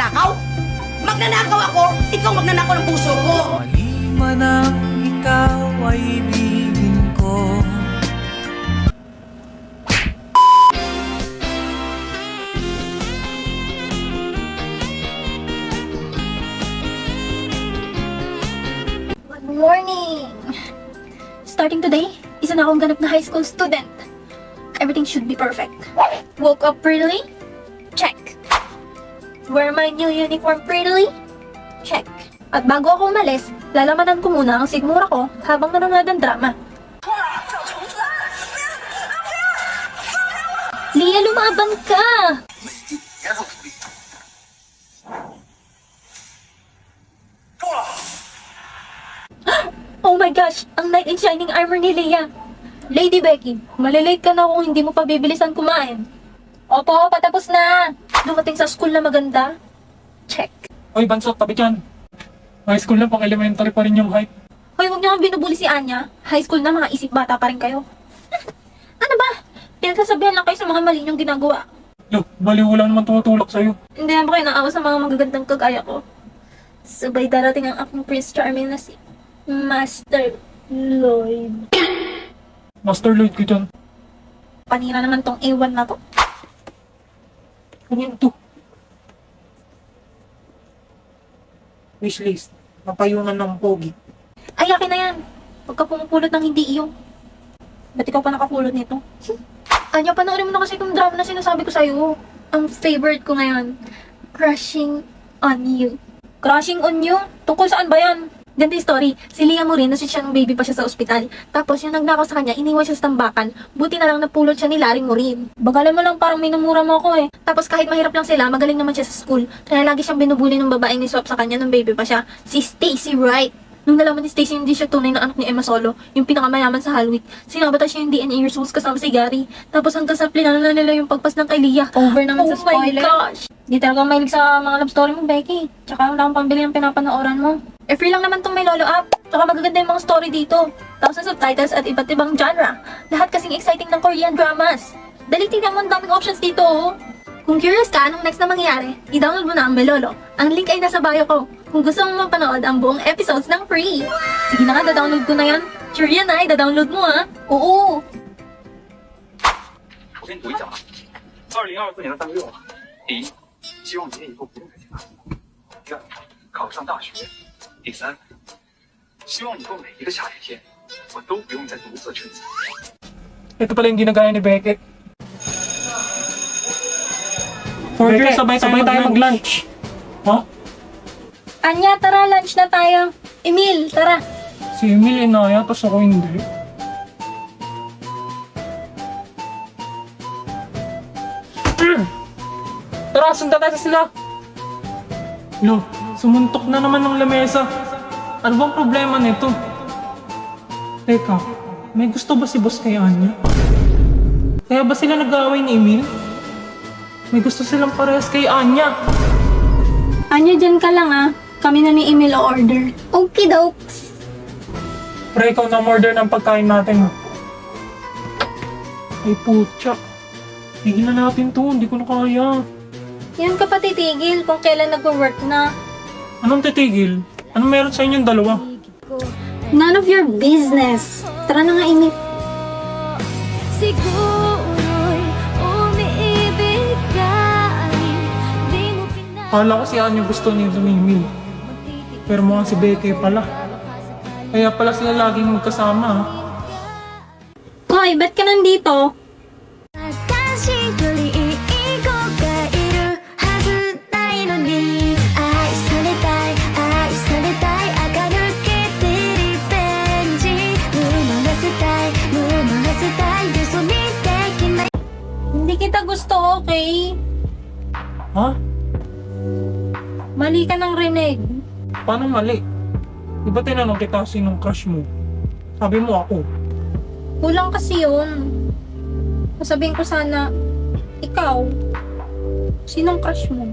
magnanakaw? Magnanakaw ako, ikaw magnanakaw ng puso ko. Mali man ang ikaw ay ibigin ko. Good morning! Starting today, isa na akong ganap na high school student. Everything should be perfect. Woke up prettily? Check. Wear my new uniform prettily? Check. At bago ako umalis, lalamanan ko muna ang sigmura ko habang nanonood ng drama. Lia, lumaban ka! Oh my gosh! Ang knight in shining armor ni Leia! Lady Becky, malilate ka na kung hindi mo pa bibilisan kumain. Opo, patapos na! Dumating sa school na maganda? Check. Hoy, Bansot, tabi dyan. High school na, pang elementary pa rin yung height. Hoy, huwag niyo kang binubuli si Anya. High school na, mga isip bata pa rin kayo. Ano ba? Pinagsasabihan lang kayo sa mga mali niyong ginagawa. Lo, baliw lang naman tumutulak sa'yo. Hindi naman kayo naawa sa mga magagandang kagaya ko. Sabay darating ang aking Prince Charming na si Master Lloyd. Master Lloyd ko dyan. Panira naman tong A1 na to. Ano yun to? Wishlist. Mapayunan ng pogi. Ay, akin na yan. Huwag ka pumupulot ng hindi iyo. Ba't ikaw pa nakapulot nito? Anya, panoorin mo na kasi itong drama na sinasabi ko sa'yo. Ang favorite ko ngayon. Crushing on You. Crushing on You? Tungkol saan ba yan? Ganda yung story. Si Lia Morin, nasi siya nung baby pa siya sa ospital. Tapos yung nagnakaw sa kanya, iniwan siya sa tambakan. Buti na lang napulot siya ni Larry Morin. Bagalan mo lang, parang minumura mo ako eh. Tapos kahit mahirap lang sila, magaling naman siya sa school. Kaya lagi siyang binubuli ng babaeng ni Swap sa kanya nung baby pa siya. Si Stacy Wright. Nung nalaman ni Stacy hindi siya tunay na anak ni Emma Solo, yung pinakamayaman sa Hallweek, sinabata siya yung DNA results kasama si Gary. Tapos hanggang sa plinano na nila yung pagpas ng kay Lia. Over naman sa spoiler. Oh my gosh! Di talaga mahilig sa mga love story mo, Becky. Tsaka wala akong pambili ng pinapanooran mo. Eh, free lang naman tong may lolo app. Tsaka magaganda yung mga story dito. Thousands of titles at iba't ibang genre. Lahat kasing exciting ng Korean dramas. Dali, tignan mo, ang daming options dito, oh. Kung curious ka anong next na mangyari, i-download mo na ang Melolo. Ang link ay nasa bio ko. Kung gusto mong mapanood ang buong episodes ng free. Sige na nga, da-download ko na yan. Sure yan ay, da-download mo ha. Oo. 我先读一讲啊。2024年的3个愿望，第一，希望明年以后不用再见了；第二，考上大学；第三，希望以后每一个下雨天，我都不用再独自撑伞。 Ito pala yung ginagaya ni Beckett. Beckett, sabay tayo mag-lunch. Ha? Anya, tara, lunch na tayo. Emil, tara. Si Emil inaya, tapos ako hindi. Tara, sundan tayo sa sila. Lo, sumuntok na naman ng lamesa. Ano bang problema nito? Teka, may gusto ba si boss kay Anya? Kaya ba sila nag-aaway ni Emil? May gusto silang parehas kay Anya. Anya, dyan ka lang ah. Kami na ni Emil o-order. Okay, dokes. Pre, ikaw na order ng pagkain natin. Ay, putya. Tigilan natin to, hindi ko na kaya. Yan ka pa titigil kung kailan nag-work na. Anong titigil? Anong meron sa inyong dalawa? None of your business. Tara na nga, Emil. Siguro'y umiibig ka. Di mo Kala ko si Anya gusto ni Emil. Pero mukhang si Becky pala. Kaya pala sila laging magkasama. Koy, ba't ka nandito? 私よりいい子がいるはずないのに愛されたい愛されたい垢抜けてリベンジ夢わせたい夢わせたい嘘にできない Hindi kita gusto, okay? Ha? Mali ka ng rinig. Paano mali? Di ba tinanong kita sinong crush mo? Sabi mo ako. Kulang kasi yun. Sasabihin ko sana, ikaw. Sinong crush mo?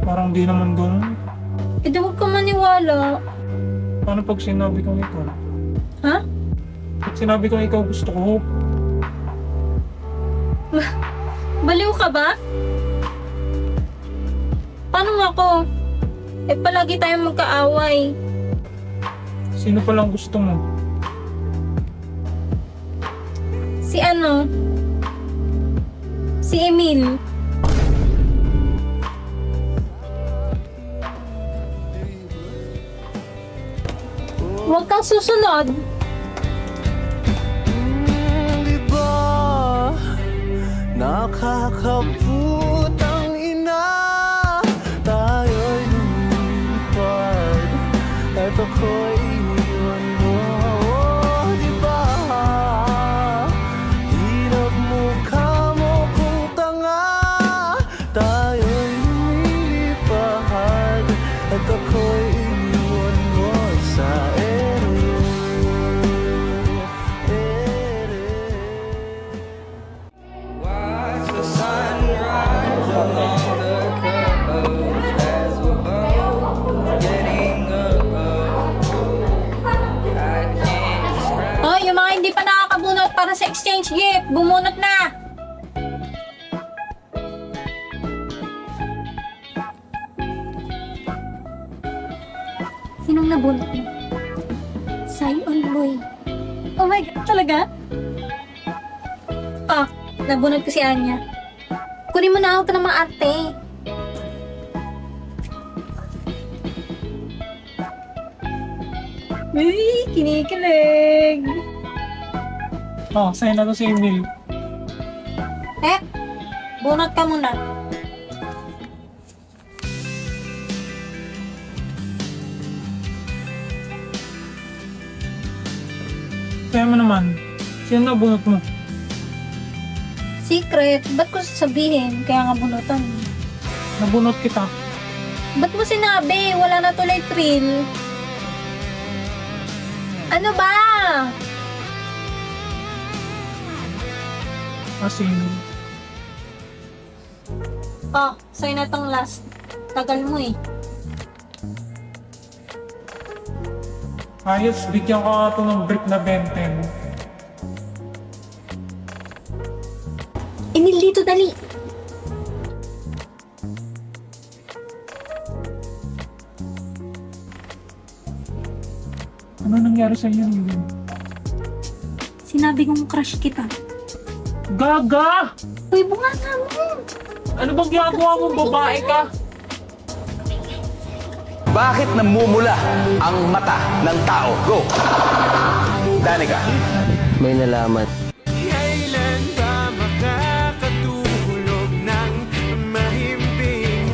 Parang di naman ganun. Eh di huwag ka maniwala. Paano pag sinabi kong ikaw? Ha? Pag sinabi kong ikaw gusto ko, Baliw ka ba? Paano nga ako? Eh, palagi tayong magkaaway. Sino palang gusto mo? Si ano? Si Emil. Huwag kang susunod. Di ba nakakaputang ina? Tayo'y lumipad at ako'y iniwan mo. Di ba hirap mukha mo kung tanga? Tayo'y lumilipad at ako'y iniwan mo sa ere. Watch the sunrise along the coast as we're both getting above. I can't describe. Oh, yung mga hindi pa nakakabunot para sa exchange gift, bumunot na! Sinong nabunot mo? Sion Boy. Oh my God, talaga? Ah, nabunot ko si Anya. Kunin mo na ako ng mga arte. Uy, kinikilig. Oh, sa'yo na to si Emil. Eh, bunot ka muna. Sa'yo mo naman. Sino nabunot mo? Secret, ba't ko sasabihin? Kaya nga bunutan. Nabunot kita. Ba't mo sinabi? Wala na tuloy thrill. Ano ba? Kasi Emil. Oh, sa'yo na tong last. Tagal mo eh. Ayos, bigyan ko nga ito ng brick na benten. Emil, dito, dali. Ano nangyari sa iyo, Emil? Sinabi kong crush kita. Gaga! Uy, bunganga mo. Ano bang ginagawa mo? Babae ka? Bakit namumula ang mata ng tao? Go! Danica. May nalaman. Kailan ba makakatulog ng mahimbing?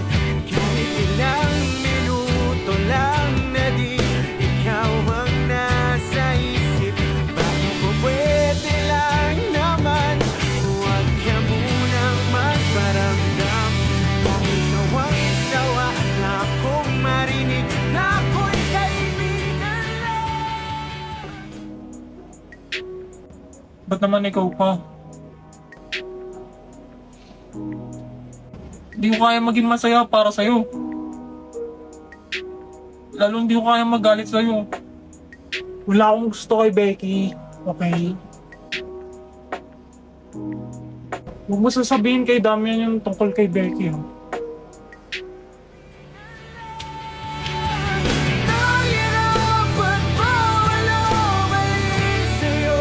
Kahit ilang minuto lang na di ikaw ang nasa isip. Bakit po pwede lang naman? Huwag ka munang magparamdam. Bakit sawang-sawa na akong marinig na ako'y kaibigan lang? Ba't naman ikaw pa? Hindi ko kaya maging masaya para sa'yo. Lalo hindi ko kaya magalit sa'yo. Wala akong gusto kay Becky. Okay? Huwag mo sasabihin kay Damian yung tungkol kay Becky. Oh. Nahihirapan pa walang mali sa'yo.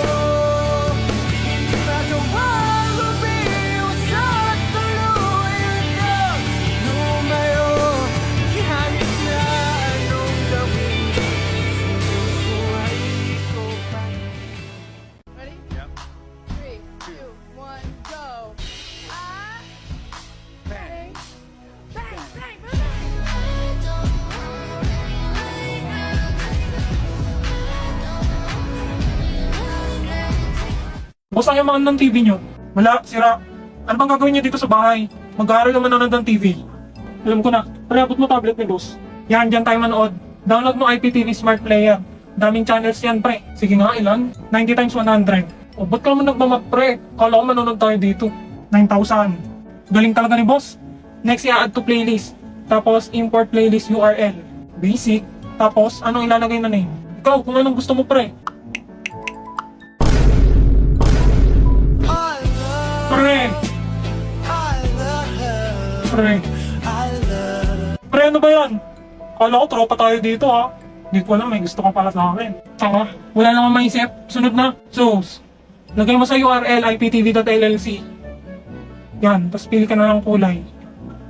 Hindi magawang lumiwas at tuluyan ka lumayo. Kahit na anong gawin, sinusuway ko pa. Ready? Yep. 3, 2, 1, go. Bang. Bang, bang, bang. Boss, ayaw mga ng TV nyo. Wala, sira. Ano bang gagawin nyo dito sa bahay? Mag-aaral naman ako ng TV. Alam ko na, pare-abot mo tablet ni boss. Yan, dyan tayo manood. Download mo IPTV Smart Player. Daming channels yan, pre. Sige nga, ilan? 90 times 100. O, ba't ka naman nagmamap, pre? Kala ko manonood tayo dito. 9,000. Galing talaga ni boss. Next, i-add to playlist. Tapos, import playlist URL. Basic. Tapos, anong ilalagay na name? Ikaw, kung anong gusto mo, pre. Pre! Pre! Pre, ano ba yan? Kala ko tropa tayo dito ha. Hindi ko alam, may gusto ka pala sa akin. Saka, wala naman maisip. Sunod na. So, lagay mo sa URL iptv.llc. Yan, tapos pili ka na ng kulay.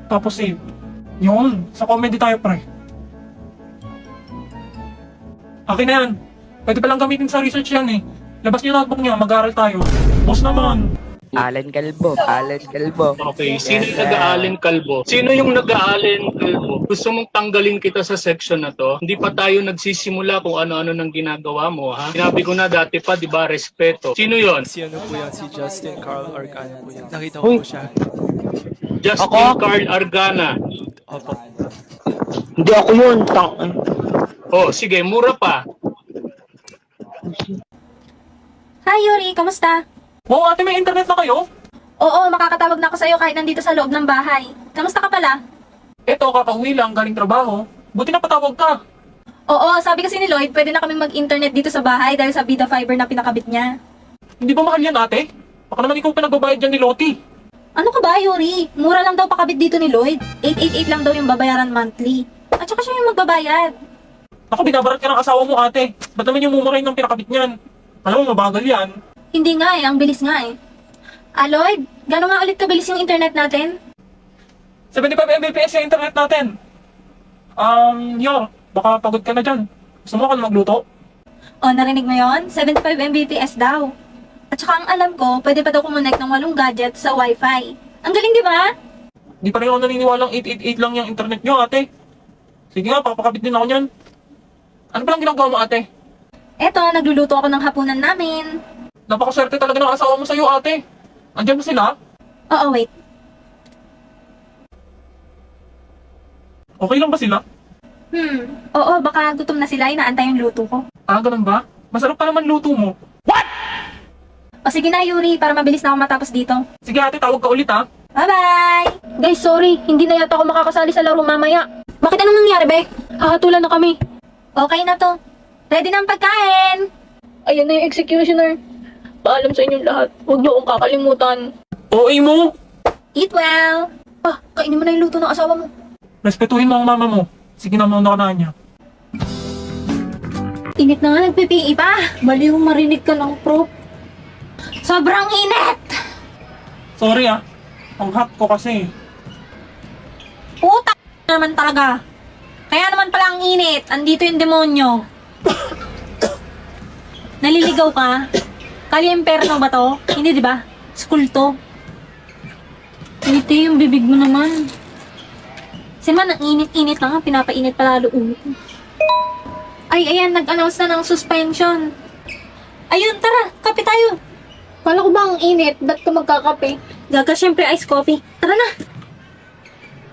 Tapos save. Yun, sa comedy tayo pre. Akin na yan. Pwede palang gamitin sa research yan eh. Labas niyo notebook niyo, mag-aaral tayo. Boss naman. Alan Calvo, Alan Calvo. Okay, sino yung nag-aalin kalbo? Sino yung nag-aalin kalbo? Gusto mong tanggalin kita sa section na to? Hindi pa tayo nagsisimula kung ano-ano nang ginagawa mo, ha? Sinabi ko na dati pa, di ba, respeto. Sino yon? Si ano po yan, si Justin Carl Arcana po yan. Nakita ko po siya. Justin Carl Argana. Opo. Hindi ako yun, Oh, sige, mura pa. Hi, Yuri. Kamusta? Wow, ate, may internet na kayo? Oo, makakatawag na ako sa'yo kahit nandito sa loob ng bahay. Kamusta ka pala? Eto, kakauwi lang, galing trabaho. Buti na patawag ka. Oo, sabi kasi ni Lloyd, pwede na kami mag-internet dito sa bahay dahil sa Vida Fiber na pinakabit niya. Hindi ba mahal yan, ate? Baka naman ikaw pinagbabayad dyan ni Loti. Ano ka ba, Yuri? Mura lang daw pakabit dito ni Lloyd. 888 lang daw yung babayaran monthly. At saka siya yung magbabayad. Ako, binabarat ka ng asawa mo, ate. Ba't naman yung mumurahin ng pinakabit niyan? Alam mo, mabagal yan. Hindi nga eh, ang bilis nga eh. Lloyd, gano'n nga ulit kabilis yung internet natin? 75 Mbps yung internet natin. Yor, baka pagod ka na dyan. Gusto mo ako na magluto? O, narinig mo yon? 75 Mbps daw. At saka ang alam ko, pwede pa daw kumonect ng 8 gadgets sa Wi-Fi. Ang galing, di ba? Di pa rin ako naniniwalang 888 lang yung internet nyo, ate. Sige nga, papakabit din ako nyan. Ano palang ginagawa mo, ate? Eto, nagluluto ako ng hapunan namin. Napakaswerte talaga ng asawa mo sa'yo, ate. Andyan ba sila? Oo, wait. Okay lang ba sila? Oo, baka gutom na sila, inaantay yung luto ko. Ah, ganun ba? Masarap pa naman luto mo. O sige na, Yuri, para mabilis na ako matapos dito. Sige, ate, tawag ka ulit, ha? Bye-bye! Guys, sorry. Hindi na yata ako makakasali sa laro mamaya. Bakit anong nangyari, be? Hahatulan na kami. Okay na to. Ready na ang pagkain! Ayan na yung executioner. Paalam sa inyong lahat. Huwag niyo akong kakalimutan. OA mo! Eat well! Kainin mo na yung luto ng asawa mo. Respetuhin mo ang mama mo. Sige na, mauna ka na niya. Init na nga, nagpipi pa. Baliw marinig ka ng prop. Sobrang init! Sorry, ah. Ang hot ko kasi. Puta naman talaga. Kaya naman pala ang init. Andito yung demonyo. Naliligaw ka? Kali-imperno ba to? Hindi, di ba? School to. Initi yung bibig mo naman. Kasi man, ang init-init na nga. Pinapainit palalo ulo ko. Ay, ayan. Nag-announce na ng suspension. Ayun, tara. Kape tayo. Kala ko ba ang init? Ba't ka magkakape? Gaga, syempre ice coffee. Tara na.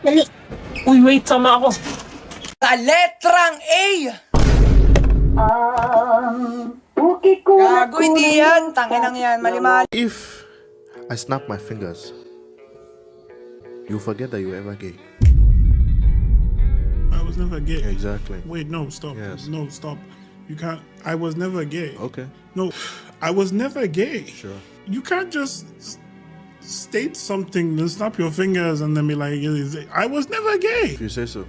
Dali. Uy, wait. Sama ako. Sa letrang A! Gago, hindi yan. Tanginang yan. Mali-mali. If I snap my fingers, you forget that you were ever gay. I was never gay. Exactly. Wait, no, stop. Yes. No, stop. You can't. I was never gay. Okay. No, I was never gay. Sure. You can't just state something, then snap your fingers, and then be like, I was never gay. If you say so.